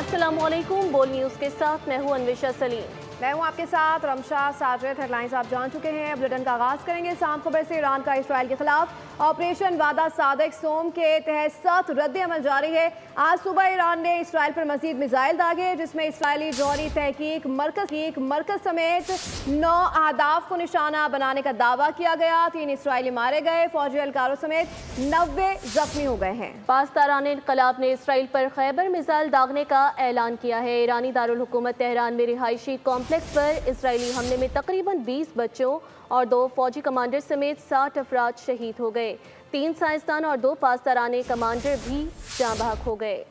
अस्सलामुअलैकुम। बोल न्यूज़ के साथ मैं हूं अन्वेशा सलीम। मैं हूं आपके साथ रमशा साजद। हेडलाइंस आप जान चुके हैं। बुलेटिन का आगाज करेंगे शाम खबर से। ईरान का इसराइल के खिलाफ ऑपरेशन वादा सादिक सोम के तहत सख्त रद्द अमल जारी है। आज सुबह ईरान ने इसराइल पर मजीद मिसाइल दागे, जिसमें इसराइली जौहरी तहकीक मरकज समेत 9 अहदाफ को निशाना बनाने का दावा किया गया। 3 इसराइली मारे गए, फौजी एहलकारों समेत 90 जख्मी हो गए हैं। पासदारान इनकलाब ने इसराइल पर खैबर मिसाइल दागने का ऐलान किया है। ईरानी दारुल हुकूमत तेहरान में रिहायशी कॉम्प्लेक्स पर इसराइली हमले में तकरीबन 20 बच्चों और 2 फौजी कमांडर समेत 60 अफराद शहीद हो गए। 3 साइंसदान और 2 पासदारान कमांडर भी जाँ बहक हो गए।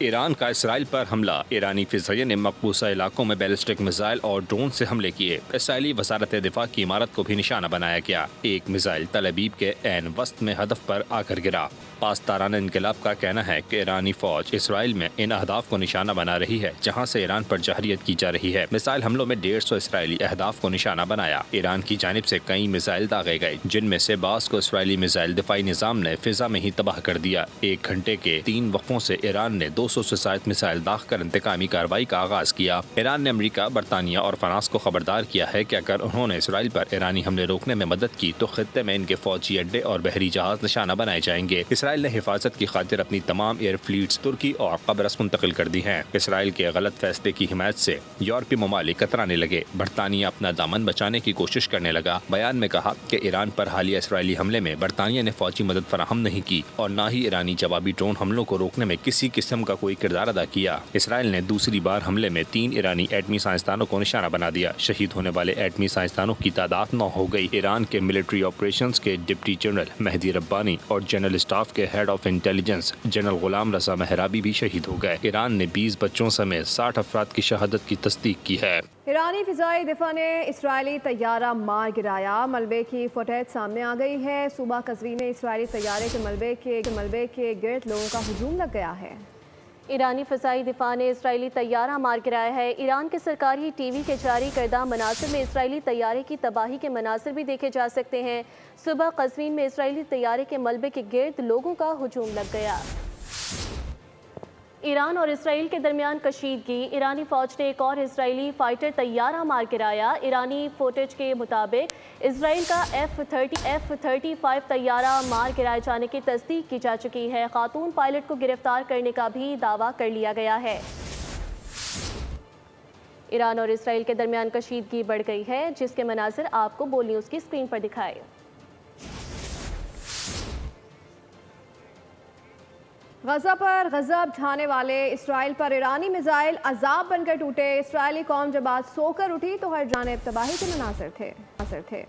ईरान का इसराइल पर हमला। ईरानी फिज़ाइया ने मकबूजा इलाकों में बैलिस्टिक मिसाइल और ड्रोन से हमले किए। इसराइली वजारत दिफा की इमारत को भी निशाना बनाया गया। एक मिसाइल तल अबीब के ऐन वस्त में हदफ पर आकर गिरा। पासदारान इनकलाब का कहना है कि ईरानी फौज इसराइल में इन अहदाफ को निशाना बना रही है जहाँ से ईरान पर जहरियत की जा रही है। मिसाइल हमलों में 150 इसराइली अहदाफ को निशाना बनाया। ईरान की जानिब से कई मिसाइल दागे गए, जिनमें से बास को इसराइली मिसाइल दिफाई निजाम ने फिजा में ही तबाह कर दिया। 1 घंटे के 3 वक्फों से ईरान ने 200 से ज्यादा मिसाइल दाग कर इंतकामी कार्रवाई का आगाज किया। ईरान ने अमेरिका, बरतानिया और फ्रांस को खबरदार किया है कि अगर उन्होंने इसराइल पर ईरानी हमले रोकने में मदद की तो खित्ते में इनके फौजी अड्डे और बहरी जहाज निशाना बनाए जाएंगे। इसराइल ने हिफाजत की खातिर अपनी तमाम एयर फ्लीट्स तुर्की और कब्रस मुंतकिल कर दी हैं। इसराइल के गलत फैसले की हिमायत से यूरोपीय ममालिक कतराने लगे। बरतानिया अपना दामन बचाने की कोशिश करने लगा। बयान में कहा कि ईरान पर हालिया इसराइली हमले में बरतानिया ने फौजी मदद फराहम नहीं की और न ही ईरानी जवाबी ड्रोन हमलों को रोकने में किसी किस्म का कोई किरदार अदा किया। इसराइल ने दूसरी बार हमले में 3 ईरानी एटमी साइंसदानों को निशाना बना दिया। शहीद होने वाले एटमी साइंसदानों की तादाद 9 हो गई। ईरान के मिलिट्री ऑपरेशंस के डिप्टी जनरल मेहदी रब्बानी और जनरल स्टाफ के हेड ऑफ इंटेलिजेंस जनरल गुलाम रजा मेहराबी भी शहीद हो गए। ईरान ने 20 बच्चों समेत 60 अफराद की शहादत की तस्दीक की है। ईरानी फिजाई दिफा ने इसराइली तैयारा मार गिराया। मलबे की फुटेज सामने आ गई है। सुबह कजवी में इसराइली तैयारे के मलबे के गिर्द लोगों का हुजूम लग गया है। ईरानी फ़िज़ाई दिफा ने इसराइली तैयारा मार गिराया है। ईरान के सरकारी टीवी के जारी करदा मनासिर में इसराइली तैयारे की तबाही के मनासिर भी देखे जा सकते हैं। सुबह कज़वीन में इसराइली तैयारे के मलबे के गिर्द लोगों का हुजूम लग गया। ईरान और इसराइल के दरमियान कशीदगी। ईरानी फौज ने एक और इसराइली फाइटर तैयारा मार गिराया। ईरानी फुटेज के मुताबिक इसराइल का F-35 तैयारा मार गिराए जाने की तस्दीक की जा चुकी है। खातून पायलट को गिरफ्तार करने का भी दावा कर लिया गया है। ईरान और इसराइल के दरमियान कशीदगी बढ़ गई है, जिसके मनाजिर आपको बोल न्यूज़ की स्क्रीन पर दिखाए। गजा पर गजब ढाने वाले इसराइल पर ईरानी मिसाइल अजाब बनकर टूटे। इसराइली कौम जब आज सोकर उठी तो हर जानिब तबाही के मनासिर थे।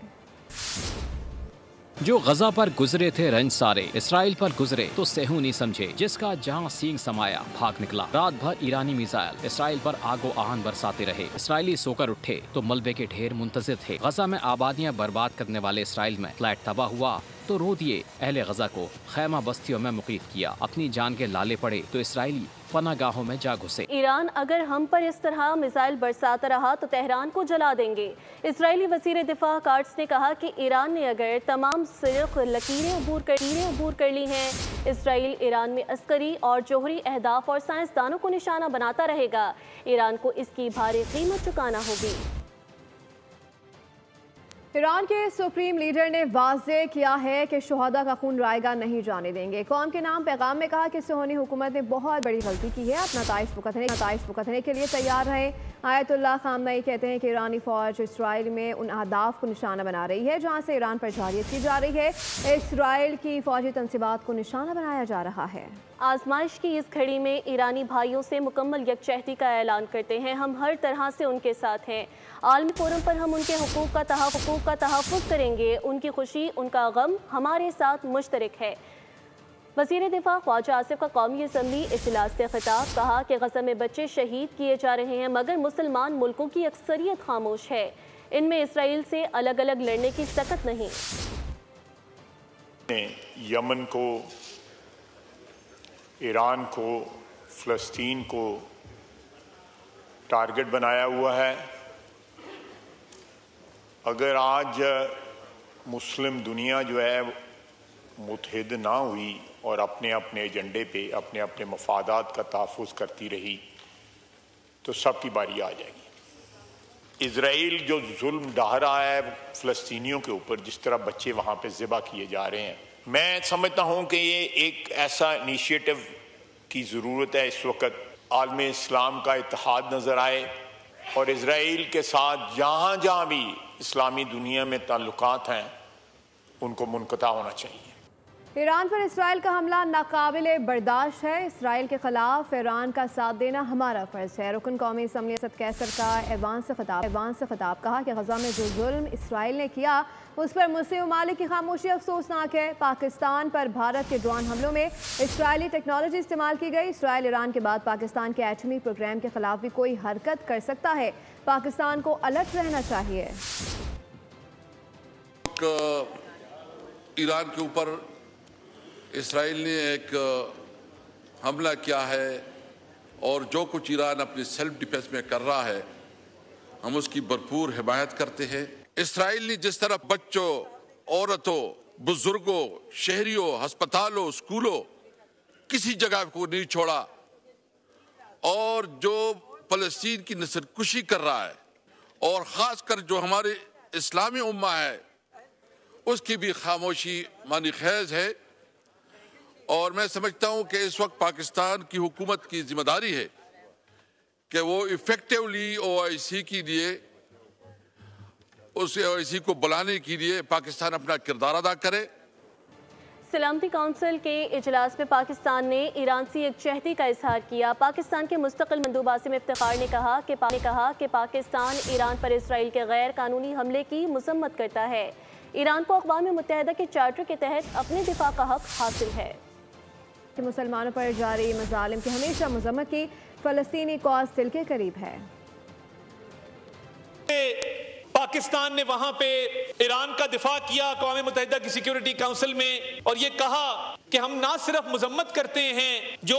जो गजा पर गुजरे थे रंज सारे, इसराइल पर गुजरे तो सेहूनी समझे। जिसका जहां सींग समाया भाग निकला। रात भर ईरानी मिसाइल इसराइल पर आगो आहन बरसाते रहे। इसराइली सोकर उठे तो मलबे के ढेर मुंतजिर थे। गजा में आबादियां बर्बाद करने वाले इसराइल में फ्लैट तबाह हुआ तो रो दिए अहले गजा को खैमा बस्तियों में मुक़ीद किया। अपनी जान के लाले पड़े तो इसराइली पनागाहों में जा घुसे। ईरान अगर हम पर इस तरह मिसाइल बरसाता रहा तो तेहरान को जला देंगे। इसराइली वज़ीर दिफा कार्ट्स ने कहा कि ईरान ने अगर तमाम सिर्फ लकीरें अबूर कर ली हैं, इसराइल ईरान में अस्करी और जोहरी अहदाफ और साइंसदानों को निशाना बनाता रहेगा। ईरान को इसकी भारी कीमत चुकाना होगी। ईरान के सुप्रीम लीडर ने वाज़ेह किया है कि शुहदा का खून रायगा नहीं जाने देंगे। कौम के नाम पैगाम में कहा कि सुहनी हुकूमत ने बहुत बड़ी गलती की है। अपना ताइश भुगतने के लिए तैयार रहे। आयतुल्लाह खामनई कहते हैं कि ईरानी फौज इसराइल में उन अहदाफ को निशाना बना रही है जहाँ से ईरान पर जहरियत की जा रही है। इसराइल की फौजी तनसीबात को निशाना बनाया जा रहा है। आजमाइश की इस घड़ी में ईरानी भाइयों से मुकम्मल यकजहती का ऐलान करते हैं। हम हर तरह से उनके साथ हैं। आलमी फोरम पर हम उनके हुकूक का तहफ़्फ़ुज़ करेंगे। उनकी खुशी, उनका गम हमारे साथ मुश्तरक है। वज़ीर दिफा ख्वाजा आसिफ का कौमी असम्बली इजलास से खिताब। कहा कि गज़ा में बच्चे शहीद किए जा रहे हैं मगर मुसलमान मुल्कों की अक्सरियत खामोश है। इनमें इसराइल से अलग अलग लड़ने की सकत नहीं। यमन को, ईरान को, फ़लस्तीन को टारगेट बनाया हुआ है। अगर आज मुस्लिम दुनिया जो है मुतहद ना हुई और अपने अपने एजेंडे पे अपने अपने मफादात का तहफ़्फ़ुज़ करती रही तो सबकी बारी आ जाएगी। इज़राइल जो जुल्म ढा रहा है फ़लस्तीनियों के ऊपर, जिस तरह बच्चे वहाँ पे ज़िबा किए जा रहे हैं, मैं समझता हूँ कि ये एक ऐसा इनिशिएटिव की ज़रूरत है इस वक्त आलम इस्लाम का इत्तेहाद नज़र आए और इज़राइल के साथ जहाँ जहाँ भी इस्लामी दुनिया में ताल्लुकात हैं उनको मुनक़ता होना चाहिए। ईरान पर इसराइल का हमला नाकाबिले बर्दाश्त है। इसराइल के खिलाफ ईरान का साथ देना हमारा फ़र्ज़ है। रुकन कौमी असम्बली असद कैसर का ऐवान से खिताब कहा कि गज़ा में जो जुल्म इसराइल ने किया उस पर मुस्लिम ममालिक की खामोशी अफसोसनाक है। पाकिस्तान पर भारत के ड्रोन हमलों में इसराइली टेक्नोलॉजी इस्तेमाल की गई। इसराइल ईरान के बाद पाकिस्तान के एटमी प्रोग्राम के खिलाफ भी कोई हरकत कर सकता है। पाकिस्तान को अलर्ट रहना चाहिए। ईरान के ऊपर इसराइल ने एक हमला किया है और जो कुछ ईरान अपनी सेल्फ डिफेंस में कर रहा है हम उसकी भरपूर हिमायत करते हैं। इसराइल ने जिस तरह बच्चों, औरतों, बुजुर्गों, शहरियों, अस्पतालों, स्कूलों, किसी जगह को नहीं छोड़ा और जो फ़लस्तीन की नस्लकुशी कर रहा है और ख़ासकर जो हमारे इस्लामी उम्मा है उसकी भी खामोशी मानी खैज है। और मैं समझता हूं कि इस वक्त पाकिस्तान की हुकूमत की जिम्मेदारी है कि वो इफेक्टिवली OIC के लिए, उस OIC को बुलाने के लिए पाकिस्तान अपना किरदार अदा करे। सलामती काउंसिल के इजलास में पाकिस्तान ने ईरान से यकजहती का इजहार किया। पाकिस्तान के मुस्तकिल मंदूब आसिम इफ्तिखार ने कहा कि पाकिस्तान ईरान पर इसराइल के गैर कानूनी हमले की मजम्मत करता है। ईरान को अक़वाम मुत्तहिदा के चार्टर के तहत अपने दिफा का हक हासिल है। कि मुसलमानों पर जारी मज़ालिम की हमेशा मजम्मत की। फ़लस्तीनी कौस दिल के करीब है। पाकिस्तान ने वहां पे ईरान का दिफा किया अक़वाम मुत्तहिदा की सिक्योरिटी काउंसिल में और ये कहा कि हम ना सिर्फ मजम्मत करते हैं जो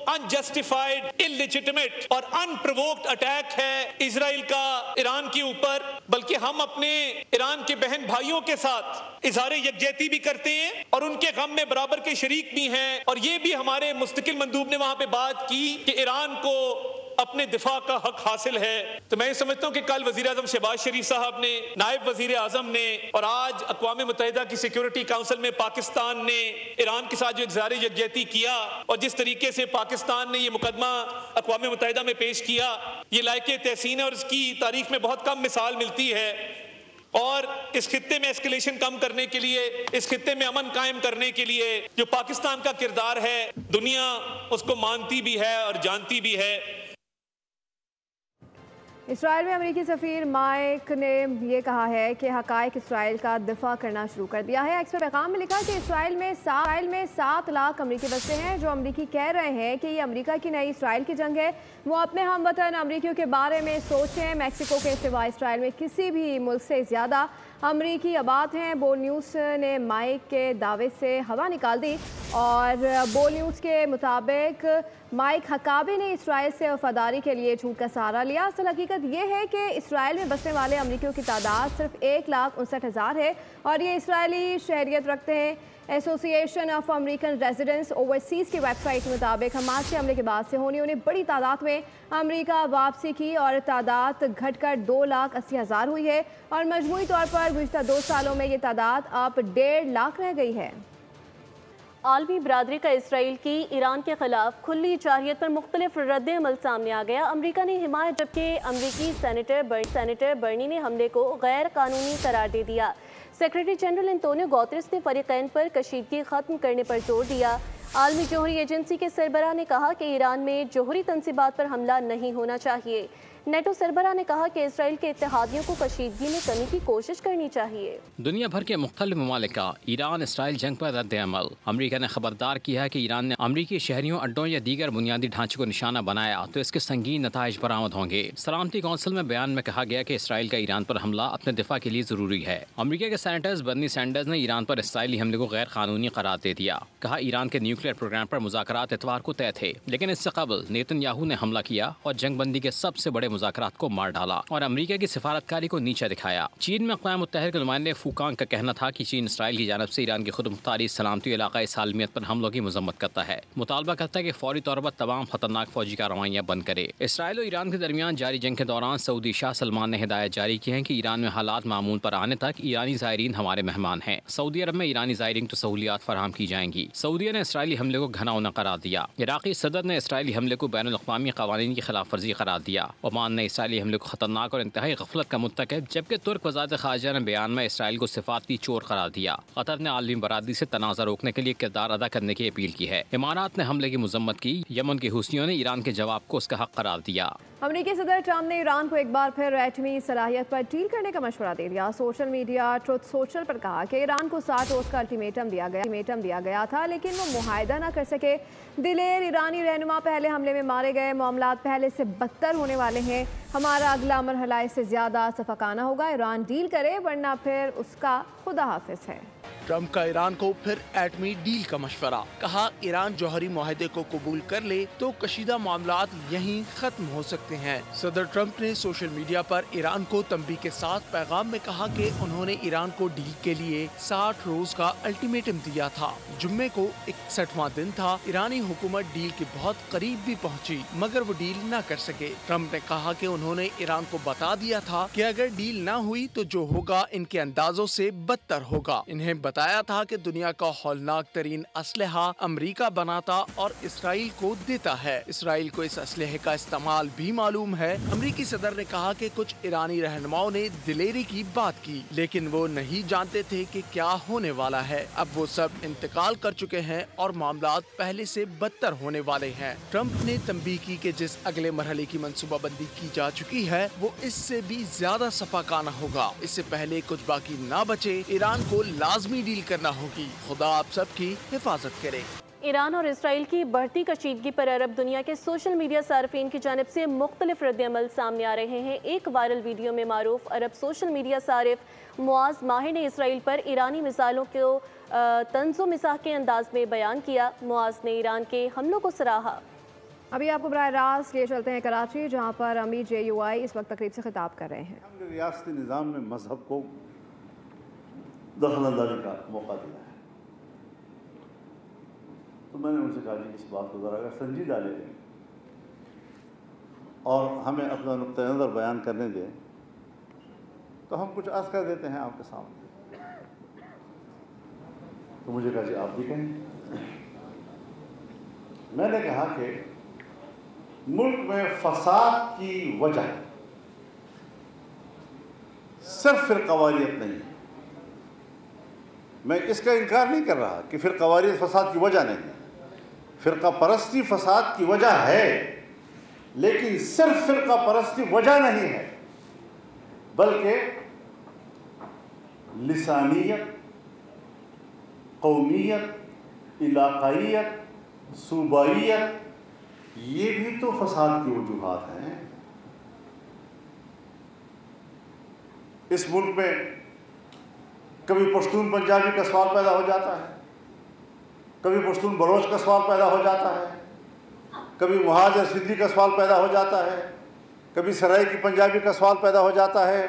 अनजस्टिफाइड, इलिजिटिमेट और अनप्रोवोक्ड अटैक है इजराइल का ईरान के ऊपर, बल्कि हम अपने ईरान के बहन भाइयों के साथ इजहार यकजहती भी करते हैं और उनके गम में बराबर के शरीक भी हैं। और ये भी हमारे मुस्तकिल मंदूब ने वहां पे बात की कि ईरान को अपने दिफा का हक हासिल है। तो मैं समझता हूं कि कल वजीर आजम शहबाज शरीफ साहब ने, नायब वजीर आजम ने और आज अक़वाम मुत्तहिदा की सिक्योरिटी काउंसिल में पाकिस्तान ने ईरान के साथ जो इज़हार यकजहती किया और जिस तरीके से पाकिस्तान ने ये मुकदमा अक़वाम मुत्तहिदा में पेश किया, ये लायक तहसीन है और इसकी तारीख में बहुत कम मिसाल मिलती है। और इस खित्ते में एस्केलेशन कम करने के लिए, इस खित्ते में अमन कायम करने के लिए जो पाकिस्तान का किरदार है, दुनिया उसको मानती भी है और जानती भी है। इसराइल में अमेरिकी सफ़ीर माइक ने यह कहा है कि हक़ाइक़ इसराइल का दिफा करना शुरू कर दिया है। एक्स पे पैगाम में लिखा कि इसराइल में 7 लाख अमरीकी बसते हैं। जो अमरीकी कह रहे हैं कि ये अमेरिका की नई इसराइल की जंग है, वो अपने हमवतन अमरीकियों के बारे में सोचें। मैक्सिको के सिवा इसराइल में किसी भी मुल्क से ज़्यादा अमरीकी आबाद हैं। बोल न्यूज़ ने माइक के दावे से हवा निकाल दी और बोल न्यूज़ के मुताबिक माइक हकाबी ने इसराइल से वफादारी के लिए झूठ का सहारा लिया। असल हकीकत यह है कि इसराइल में बसने वाले अमरीकियों की तादाद सिर्फ 1,59,000 है और ये इसराइली शहरियत रखते हैं। Association of American residents overseas की वेबसाइट के मुताबिक हमास के हमले के बाद से होने उन्हें बड़ी तादाद में अमेरिका वापसी की और तादाद घटकर 2,80,000 हुई है और मजमूई तौर पर गुज़िश्ता 2 सालों में ये तादाद अब 1.5 लाख रह गई है। आलमी बरादरी का इसराइल की ईरान के खिलाफ खुली जारहियत पर मुख्तलिफ रद्द अमल सामने आ गया। अमरीका ने हिमायत, जबकि अमरीकी सेनेटर बर्नी ने हमले को गैर कानूनी करार दे दिया। सेक्रेटरी जनरल एंटोनियो गुतेरेस ने फरीकैन पर कशीदगी खत्म करने पर जोर दिया। आलमी जोहरी एजेंसी के सरबराह ने कहा कि ईरान में जोहरी तंसीबात पर हमला नहीं होना चाहिए। नेटो सरबराह ने कहा कि इसराइल के इत्तेहादियों को कशीदगी में कमी की कोशिश करनी चाहिए। दुनिया भर के मुख्तलिफ ममालिक का ईरान इसराइल जंग पर रद्द अमल। अमरीका ने खबरदार किया है कि ईरान ने अमरीकी शहरियों, अड्डों या दीगर बुनियादी ढांचे को निशाना बनाया तो इसके संगीन नताइज बरामद होंगे। सलामती कौंसिल में बयान में कहा गया कि इसराइल का ईरान पर हमला अपने दिफा के लिए जरूरी है। अमरीका के सेनेटर्स बर्नी सैंडर्स ने ईरान पर इसराइली हमले को गैर कानूनी करार दे दिया। कहा ईरान के न्यूक्लियर प्रोग्राम पर मुज़ाकरात इतवार को तय थे, लेकिन इससे कबल नेतन्याहू ने हमला किया और जंग बंदी के सबसे बड़े मुज़ाकरात को मार डाला और अमेरिका की सिफारतकारी को नीचा दिखाया। चीन में अक़वाम मुत्तहिदा के नुमाइंदे फूकांग का कहना था कि चीन इसराइल की जानब से ईरान की खुद मुख्तारी सलामती इलाक़ाई सालमियत पर हमलों की मजम्मत करता है, मुतालबा करता है कि फौरी तौर पर तमाम खतरनाक फौजी कार्रवाइयाँ बंद करे। इसराइल और ईरान के दरमियान जारी जंग के दौरान सऊदी शाह सलमान ने हिदायत जारी की है कि ईरान में हालात मामूल पर आने तक ईरानी ज़ायरीन हमारे मेहमान हैं। सऊदी अरब में ईरानी ज़ायरीन को सहूलियात फराहम की जाएंगी। सऊदीया ने इसराइली हमले को घनाउना करार दिया। इराक़ी सदर ने इसराइली हमले को बैनुल-अक़वामी क़वानीन की खिलाफ वर्जी करार दिया। ओमान ने इसराइली हमले को खतरनाक और इंतहाई गफलत का मुत्तकिब, जबकि तुर्क वज़ारत ख़ारिजा ने बयान में इसराइल को सिफारती चोर करार दिया। कतर ने आलमी बरादरी से तनाज़ा रोकने के लिए किरदार अदा करने की अपील की है। इमारात ने हमले की मजम्मत की। यमन के हुस्नियों ने ईरान के जवाब को उसका हक करार दिया। अमेरिकी सदर ट्रंप ने ईरान को एक बार फिर एटमी सलाहियत पर डील करने का मशवरा दे दिया। सोशल मीडिया ट्रुथ सोशल पर कहा कि ईरान को 60 रोज़ का अल्टीमेटम दिया गया था, लेकिन वो मुआहदा न कर सके। दिलेर ईरानी रहनुमा पहले हमले में मारे गए। मामलात पहले से बदतर होने वाले हैं। हमारा अगला मरहला इससे ज़्यादा सफाकाना होगा। ईरान डील करे वरना फिर उसका खुदा हाफिज है। ट्रंप का ईरान को फिर एटमी डील का मशवरा। कहा ईरान जौहरी मुआहदे को कबूल कर ले तो कशीदा मामलात यहीं खत्म हो सकते हैं। सदर ट्रंप ने सोशल मीडिया पर ईरान को तंबीह के साथ पैगाम में कहा कि उन्होंने ईरान को डील के लिए 60 रोज का अल्टीमेटम दिया था। जुम्मे को 61वां दिन था। ईरानी हुकूमत डील के बहुत करीब भी पहुंची, मगर वो डील न कर सके। ट्रंप ने कहा कि उन्होंने ईरान को बता दिया था कि अगर डील न हुई तो जो होगा इनके अंदाजों से बदतर होगा। इन्हें बताया था कि दुनिया का हौलनाक तरीन असलहा अमेरिका बनाता और इसराइल को देता है। इसराइल को इस असलहे का इस्तेमाल भी मालूम है। अमेरिकी सदर ने कहा कि कुछ ईरानी रहनुमाओं ने दिलेरी की बात की, लेकिन वो नहीं जानते थे कि क्या होने वाला है। अब वो सब इंतकाल कर चुके हैं और मामलात पहले से बदतर होने वाले हैं। ट्रंप ने तंबीह की कि जिस अगले मरहले की मंसूबाबंदी की जा चुकी है वो इससे भी ज्यादा सफाकाना होगा। इससे पहले कुछ बाकी ना बचे। ईरान को लाजमी डील करना होगी। खुदा आप सबकी हिफाजत करे। ईरान और इसराइल की बढ़ती कशीदगी पर अरब दुनिया के सोशल मीडिया सार्फिन की जानिब से मुख्तलिफ रद्द-ए-अमल सामने आ रहे हैं। एक वायरल वीडियो में मारूफ अरब सोशल मीडिया सारिफ मुआज़ माहिर ने इसराइल पर ईरानी मिसाइलों को तंज़ो मिज़ाह के अंदाज में बयान किया। मुआज़ ने ईरान के हमलों को सराहा। अभी आपको बराह रास्त ले चलते हैं कराची, जहाँ पर अमीर JUI इस वक्त तकरीब से खिताब कर रहे हैं। हमने रियासती निज़ाम में मजहब को दखल-अंदाज़ी का मौका दिया है, तो मैंने उनसे कहा कि इस बात को ज़रा अगर संजीदा ले लें और हमें अपना नुक्ता नज़र बयान करने दें तो हम कुछ अर्ज़ कर देते हैं आपके सामने। तो मुझे कहा जी आप भी कहें। मैंने कहा कि मुल्क में फसाद की वजह सिर्फ फिरकावारियत नहीं है। मैं इसका इनकार नहीं कर रहा कि फिरकावारियत फसाद की वजह नहीं है। फिरका परस्ती फसाद की वजह है, लेकिन सिर्फ फिरका परस्ती वजह नहीं है, बल्कि लिसानियत, कौमियत, इलाकाइयत, सूबाइयत, ये भी तो फसाद की वजूहात हैं। इस मुल्क में कभी पश्तून पंजाबी का सवाल पैदा हो जाता है, कभी पश्तून बलोच का सवाल पैदा हो जाता है, कभी मुहाजिर सिंधी का सवाल पैदा हो जाता है, कभी सराय की पंजाबी का सवाल पैदा हो जाता है।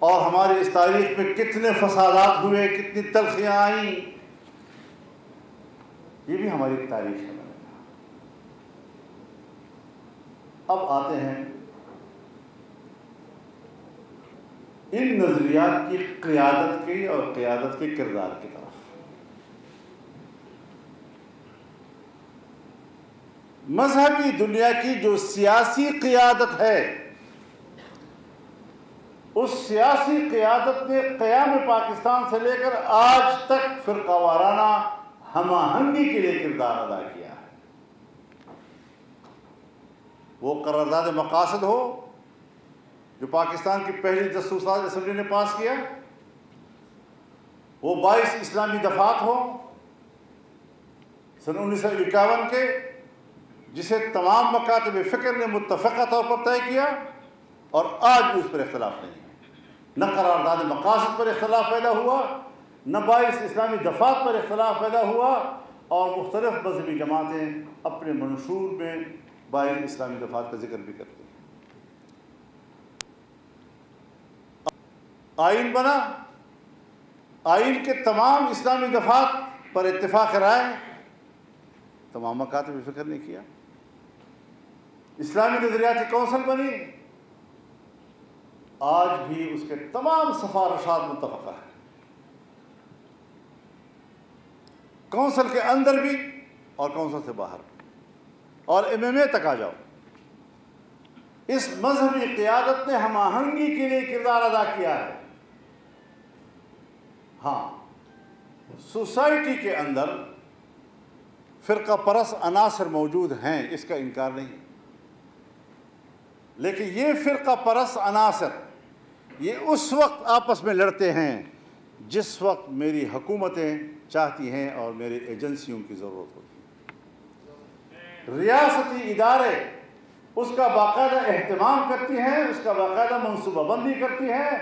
और हमारी इस तारीख में कितने फसादात हुए, कितनी तल्खियाँ आई, ये भी हमारी तारीख है। अब आते हैं इन नजरियात की क़ियादत की और क़ियादत के किरदार की तरफ। मजहबी दुनिया की जो सियासी क़ियादत है, उस सियासी क़ियादत ने क़याम पाकिस्तान से लेकर आज तक फ़िरक़ावाराना हमाहंगी के लिए किरदार अदा किया है। वो करारदाद मकासद हो जो पाकिस्तान की पहली दस्तूरसाज असम्बली ने पास किया, वो 22 इस्लामी दफात हो सन 1951 के, जिसे तमाम मकातब फ़िक्र ने मुत्तफ़क़ा तौर पर तय किया और आज भी उस पर इख्तलाफ नहीं है। न करारदाद मकासद पर इख्तलाफ पैदा हुआ, न 22 इस्लामी दफात पर इख्तलाफ पैदा हुआ, और मुख्तलिफ मजहबी जमातें अपने मंशूर में 22 इस्लामी दफात का जिक्र भी करती हैं। आइन बना, आइन के तमाम इस्लामी दफात पर इत्तिफाक राय, तमाम मकातब फिक्र ने किया। इस्लामी नजरियाती कौंसिल बनी, आज भी उसके तमाम सिफारिशात मुत्तफ़क़ा है। कौंसिल के अंदर भी और कौंसिल से बाहर, और MMA तक आ जाओ, इस मजहबी क़ियादत ने हम आहंगी के लिए किरदार अदा किया है। हाँ, सोसाइटी के अंदर फ़िरक़ा परस्त अनासर मौजूद हैं, इसका इनकार नहीं, लेकिन ये फ़िरक़ा परस्त अनासर ये उस वक्त आपस में लड़ते हैं जिस वक्त मेरी हुकूमतें चाहती हैं और मेरी एजेंसियों की ज़रूरत होती है। रियासती इदारे उसका बाकायदा एहतमाम करती हैं, उसका बाकायदा मनसूबाबंदी करती हैं,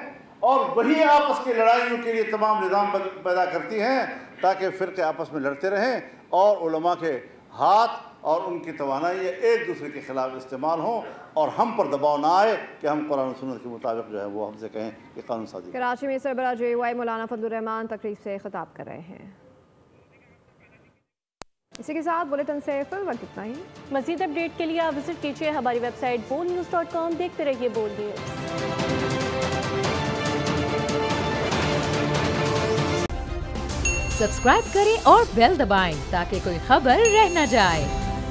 और वही आपस की लड़ाइयों के लिए तमाम निज़ाम पैदा करती हैं ताकि फ़िरक़े आपस में लड़ते रहें और उलमा के हाथ और उनकी तवानाई एक दूसरे के ख़िलाफ़ इस्तेमाल हों, और हम पर दबाव ना आए कि हम कुरान और सुन्नत के मुताबिक जो है वो हमसे कहें कि कानून साज़ी। कराची में सरबराह JUI मौलाना फजलुर रहमान तकरीब से खिताब कर रहे हैं। इसी के साथ बुलेटिन से फिर वक्त इतना ही। मज़ीद अपडेट के लिए आप विजिट कीजिए हमारी वेबसाइट boldnews.com। देखते रहिए बोल्ड न्यूज़। सब्सक्राइब करें और बेल दबाएं ताकि कोई खबर रह न जाए।